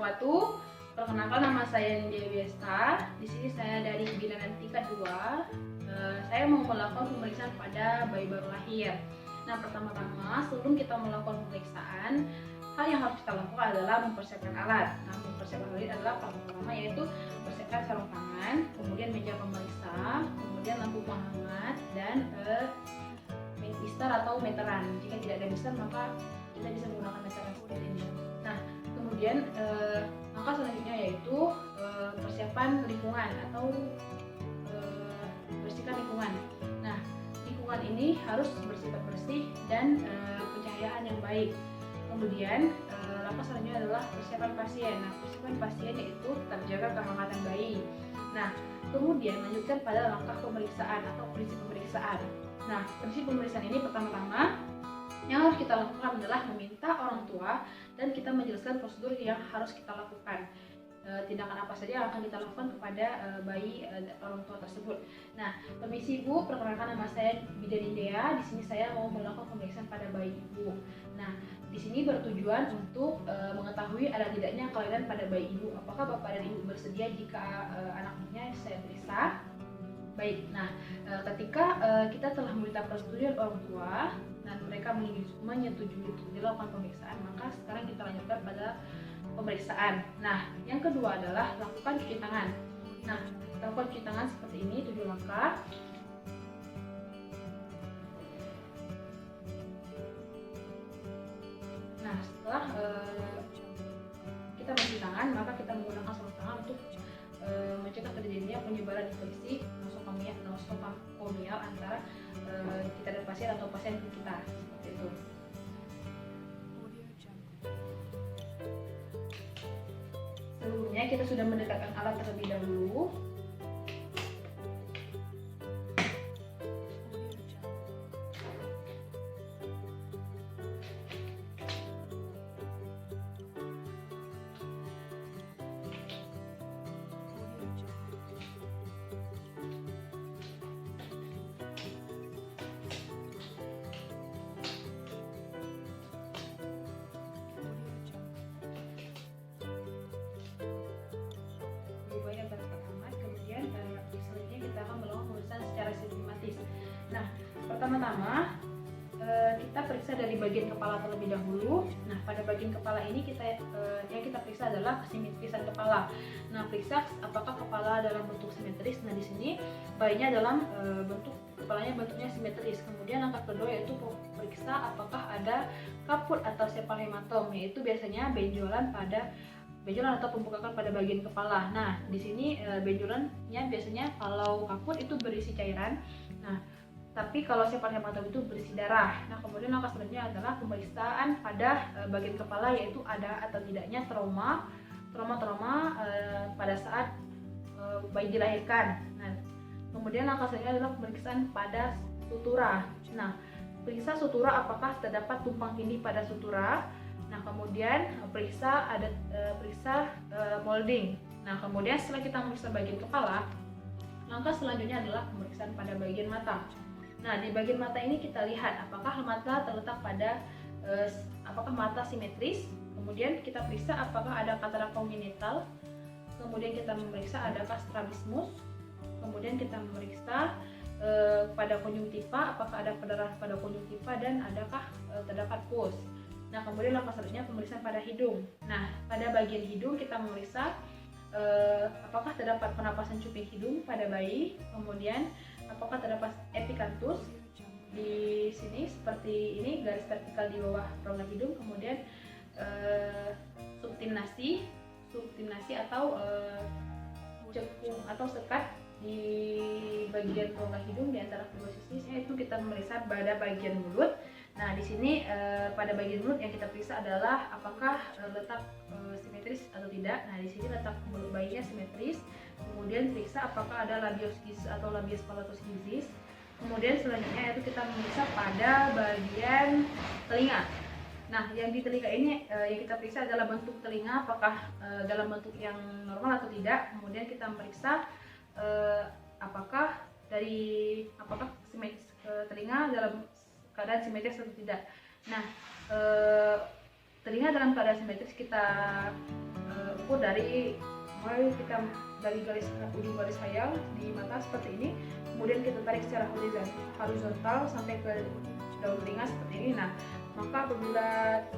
wabarakatuh. Perkenalkan, nama saya Nindya Wiesta. Di sini saya dari bilangan tingkat 2. Saya mau melakukan pemeriksaan pada bayi baru lahir. Nah, pertama-tama sebelum kita melakukan pemeriksaan, hal yang harus kita lakukan adalah mempersiapkan alat. Nah, mempersiapkan alat adalah pertama-tama yaitu mempersiapkan sarung tangan, kemudian meja pemeriksa, kemudian lampu penghangat, dan mistar atau meteran. Jika tidak ada mistar, maka kita bisa menggunakan meteran seperti ini. Nah, kemudian langkah selanjutnya yaitu persiapan lingkungan atau bersihkan lingkungan. Nah, lingkungan ini harus bersifat bersih dan pencahayaan yang baik. Kemudian langkah selanjutnya adalah persiapan pasien. Nah, persiapan pasien yaitu tetap jaga kehangatan bayi. Nah, kemudian lanjutkan pada langkah pemeriksaan atau prinsip pemeriksaan. Nah, prinsip pemeriksaan ini pertama-tama yang harus kita lakukan adalah meminta orang tua dan kita menjelaskan prosedur yang harus kita lakukan. Tindakan apa saja yang akan kita lakukan kepada bayi orang tua tersebut. Nah, permisi Bu, perkenalkan nama saya Bidan Nindya. Di sini saya mau melakukan pemeriksaan pada bayi ibu. Nah, di sini bertujuan untuk mengetahui ada tidaknya kelainan pada bayi ibu. Apakah bapak dan ibu bersedia jika anaknya saya periksa? Baik. Nah, ketika kita telah meminta persetujuan orang tua dan mereka menyetujui untuk dilakukan pemeriksaan, maka sekarang kita lanjutkan pada pemeriksaan. Nah, yang kedua adalah lakukan cuci tangan. Nah, lakukan cuci tangan seperti ini, 7 langkah. Nah, setelah kita mencuci tangan, maka kita menggunakan sarung tangan untuk mencegah terjadinya penyebaran infeksi nosokomial antara kita dan pasien atau pasien kita, seperti itu. Sebelumnya kita sudah mendekatkan alat terlebih dahulu. Nah, pertama-tama kita periksa dari bagian kepala terlebih dahulu. Nah, pada bagian kepala ini yang kita periksa adalah kesimetrisan kepala. Nah, periksa apakah kepala dalam bentuk simetris. Nah, di sini bayinya dalam kepalanya bentuknya simetris. Kemudian langkah kedua yaitu periksa apakah ada kaput atau sepal hematom, yaitu biasanya benjolan atau pembengkakan pada bagian kepala. Nah, di sini benjolannya biasanya kalau kaput itu berisi cairan. Nah, tapi kalau sepal hematom itu berisi darah. Nah, kemudian langkah selanjutnya adalah pemeriksaan pada bagian kepala, yaitu ada atau tidaknya trauma pada saat bayi dilahirkan. Nah, kemudian langkah selanjutnya adalah pemeriksaan pada sutura. Nah, periksa sutura apakah terdapat tumpang tindih pada sutura. Nah, kemudian periksa molding. Nah, kemudian setelah kita memeriksa bagian kepala, langkah selanjutnya adalah pemeriksaan pada bagian mata. Nah, di bagian mata ini kita lihat apakah mata terletak pada apakah mata simetris. Kemudian kita periksa apakah ada katarak kongenital. Kemudian kita memeriksa adakah strabismus. Kemudian kita memeriksa pada konjungtiva, apakah ada perdarahan pada konjungtiva dan adakah terdapat pus. Nah, kemudian langkah selanjutnya pemeriksaan pada hidung. Nah, pada bagian hidung kita memeriksa apakah terdapat penapasan cuping hidung pada bayi. Kemudian apakah terdapat epicanthus di sini seperti ini, garis vertikal di bawah rongga hidung. Kemudian subtimnasi atau cekung atau sekat di bagian rongga hidung di antara kedua sisi, yaitu kita memeriksa pada bagian mulut. Nah, di sini pada bagian mulut yang kita periksa adalah apakah letak simetris atau tidak. Nah, di sini letak mulut bayinya simetris. Kemudian periksa apakah ada labioskis atau labius palatosizis. Kemudian selanjutnya yaitu kita memeriksa pada bagian telinga. Nah, yang di telinga ini yang kita periksa adalah bentuk telinga, apakah dalam bentuk yang normal atau tidak. Kemudian kita memeriksa apakah telinga dalam keadaan simetris atau tidak. Nah, telinga dalam keadaan simetris kita ukur dari mulai kita dari ujung garis khayal di mata seperti ini, kemudian kita tarik secara horizontal sampai ke daun telinga seperti ini. Nah, maka apabila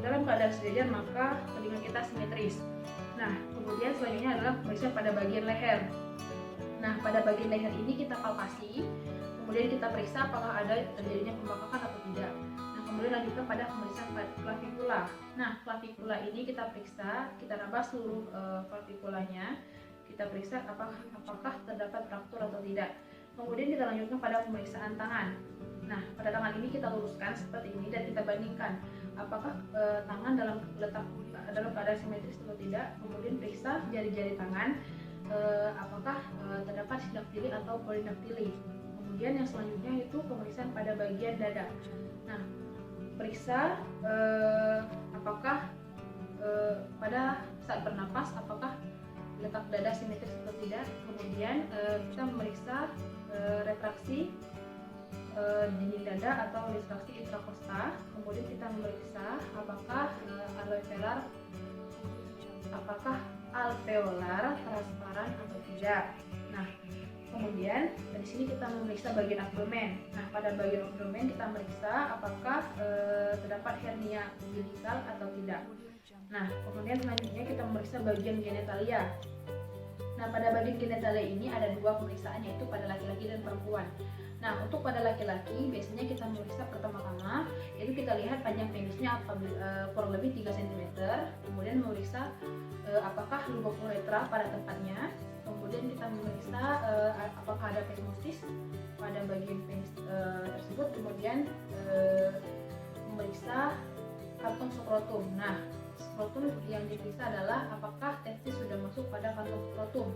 dalam keadaan sejajar maka telinga kita simetris. Nah, kemudian selanjutnya adalah pemeriksaan pada bagian leher. Nah, pada bagian leher ini kita palpasi, kemudian kita periksa apakah ada terjadinya pembengkakan atau tidak. Nah, kemudian lanjutkan pada pemeriksaan klavikula. Nah, klavikula ini kita periksa, kita nambah seluruh klavikulanya, kita periksa apakah terdapat fraktur atau tidak. Kemudian kita lanjutkan pada pemeriksaan tangan. Nah, pada tangan ini kita luruskan seperti ini dan kita bandingkan apakah tangan dalam keadaan simetris atau tidak. Kemudian periksa jari-jari tangan, apakah terdapat sindaktili atau polidaktili. Kemudian yang selanjutnya itu pemeriksaan pada bagian dada. Nah, periksa apakah pada saat bernapas apakah letak dada simetris atau tidak. Kemudian kita memeriksa retraksi dinding dada atau retraksi intrakosta. Kemudian kita memeriksa apakah alveolar transparan atau tidak. Nah, kemudian dari sini kita memeriksa bagian abdomen. Nah, pada bagian abdomen kita memeriksa apakah terdapat hernia umbilikal atau tidak. Nah, kemudian selanjutnya kita memeriksa bagian genitalia. Nah, pada bagian genitalia ini ada dua pemeriksaan, yaitu pada laki-laki dan perempuan. Nah, untuk pada laki-laki biasanya kita memeriksa pertama-tama yaitu kita lihat panjang penisnya kurang lebih 3 cm, kemudian memeriksa apakah lubang uretra pada tempatnya, kemudian kita memeriksa apakah ada pneumocystis pada bagian penis tersebut, kemudian memeriksa kantong skrotum. Nah, skrotum yang diperiksa adalah apakah testis sudah masuk pada kantong skrotum.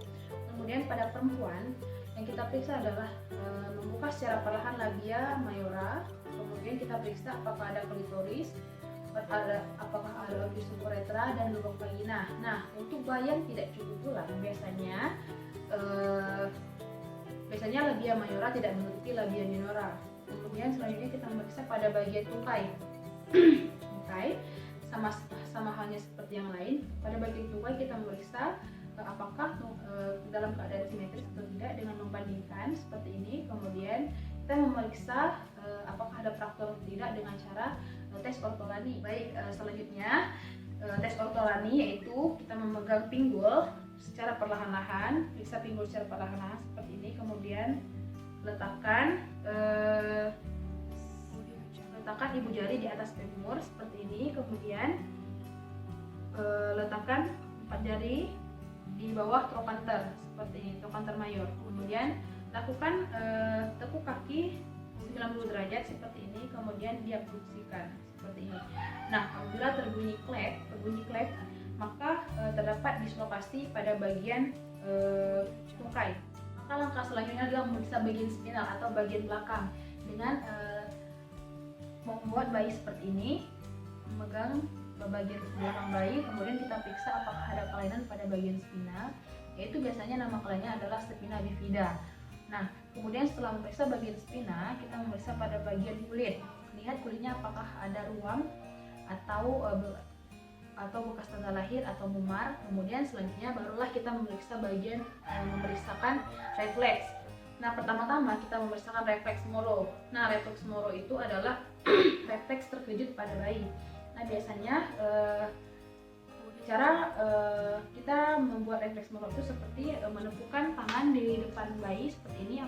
Kemudian pada perempuan yang kita periksa adalah membuka secara perlahan labia mayora. Kemudian kita periksa apakah ada klitoris, apakah ada visum uretra dan lubang vagina. Nah, untuk bayang tidak cukup bulan biasanya labia mayora tidak menutupi labia minora. Kemudian selanjutnya kita memeriksa pada bagian tungkai. Tungkai sama halnya seperti yang lain. Pada bagian tungkai kita memeriksa apakah dalam keadaan simetris atau tidak dengan membandingkan seperti ini. Kemudian kita memeriksa apakah ada fraktur atau tidak dengan cara tes ortolani. Baik, selanjutnya tes ortolani yaitu kita memegang pinggul secara perlahan-lahan, periksa pinggul secara perlahan-lahan seperti ini. Kemudian letakkan ibu jari di atas femur seperti ini. Kemudian letakkan 4 jari di bawah trochanter seperti ini, trochanter mayor. Kemudian lakukan tekuk kaki 90 derajat seperti ini, kemudian diabduksikan seperti ini. Nah, apabila terbunyi klep, maka terdapat dislokasi pada bagian tungkai. Maka langkah selanjutnya adalah memeriksa bagian spinal atau bagian belakang dengan membuat bayi seperti ini, memegang bagian belakang bayi, kemudian kita periksa apakah ada kelainan pada bagian spinal, yaitu biasanya nama kelainnya adalah spina bifida. Nah, kemudian setelah memeriksa bagian spina, kita memeriksa pada bagian kulit. Lihat kulitnya apakah ada ruam atau bekas tanda lahir atau memar. Kemudian selanjutnya barulah kita memeriksakan refleks. Nah, pertama-tama kita memeriksakan refleks Moro. Nah, refleks Moro itu adalah refleks terkejut pada bayi. Nah, biasanya cara kita membuat refleks Moro itu seperti menepukkan tangan di depan bayi seperti ini,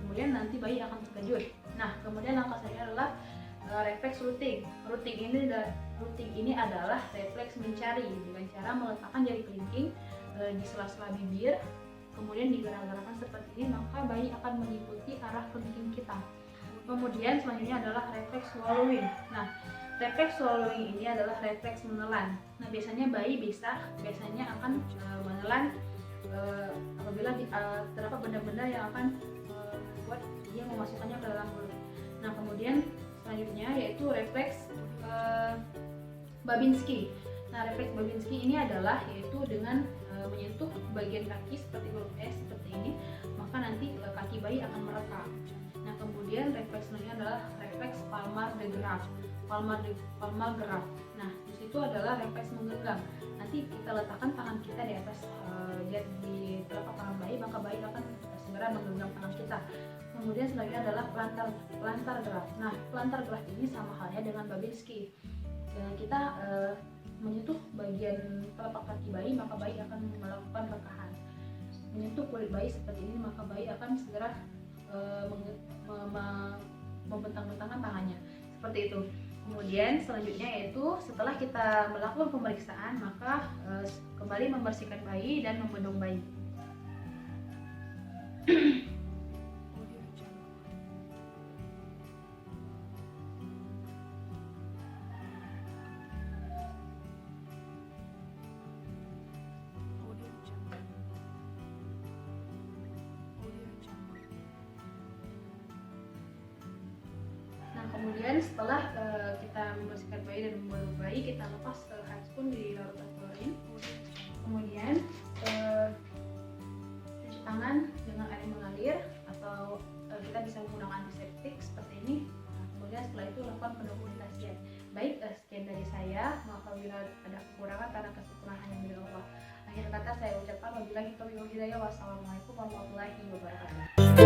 kemudian nanti bayi akan terkejut. Nah, kemudian langkah selanjutnya adalah refleks rooting. Rooting ini adalah refleks mencari dengan cara meletakkan jari kelingking di sela-sela bibir, kemudian digerak-gerakkan seperti ini, maka bayi akan mengikuti arah kelingking kita. Kemudian selanjutnya adalah refleks swallowing. Nah, refleks swallowing ini adalah refleks menelan. Nah, biasanya bayi biasanya akan menelan apabila terdapat benda-benda yang akan membuat dia memasukkannya ke dalam mulut. Nah, kemudian selanjutnya yaitu refleks Babinski. Nah, refleks Babinski ini adalah yaitu dengan menyentuh bagian kaki seperti huruf S seperti ini, maka nanti kaki bayi akan merekam. Nah, kemudian refleks selanjutnya adalah refleks Palmar de Graf. Palmar Graf. Nah, di situ itu adalah rempes menggenggam. Nanti kita letakkan tangan kita di atas di telapak tangan bayi, maka bayi akan segera menggenggam tangan kita. Kemudian selanjutnya adalah pelantar gerak. Nah, pelantar gerak ini sama halnya dengan Babinski. Dengan kita menyentuh bagian telapak kaki bayi, maka bayi akan melakukan rekahan. Menyentuh kulit bayi seperti ini, maka bayi akan segera membentang-bentangkan tangannya. Seperti itu. Kemudian selanjutnya yaitu setelah kita melakukan pemeriksaan, maka kembali membersihkan bayi dan membendung bayi. Kemudian setelah kita membersihkan bayi dan membendung bayi, kita lepas handphone di larutan klorin. Kemudian cuci tangan dengan air mengalir atau kita bisa menggunakan antiseptik seperti ini. Kemudian setelah itu lakukan pendokumentasian. Baik, sekian dari saya. Maaf apabila ada kekurangan karena kesempurnaan hanya milik Allah. Akhir kata saya ucapkan wabillahi taufiq wal hidayah. Wassalamualaikum warahmatullahi wabarakatuh.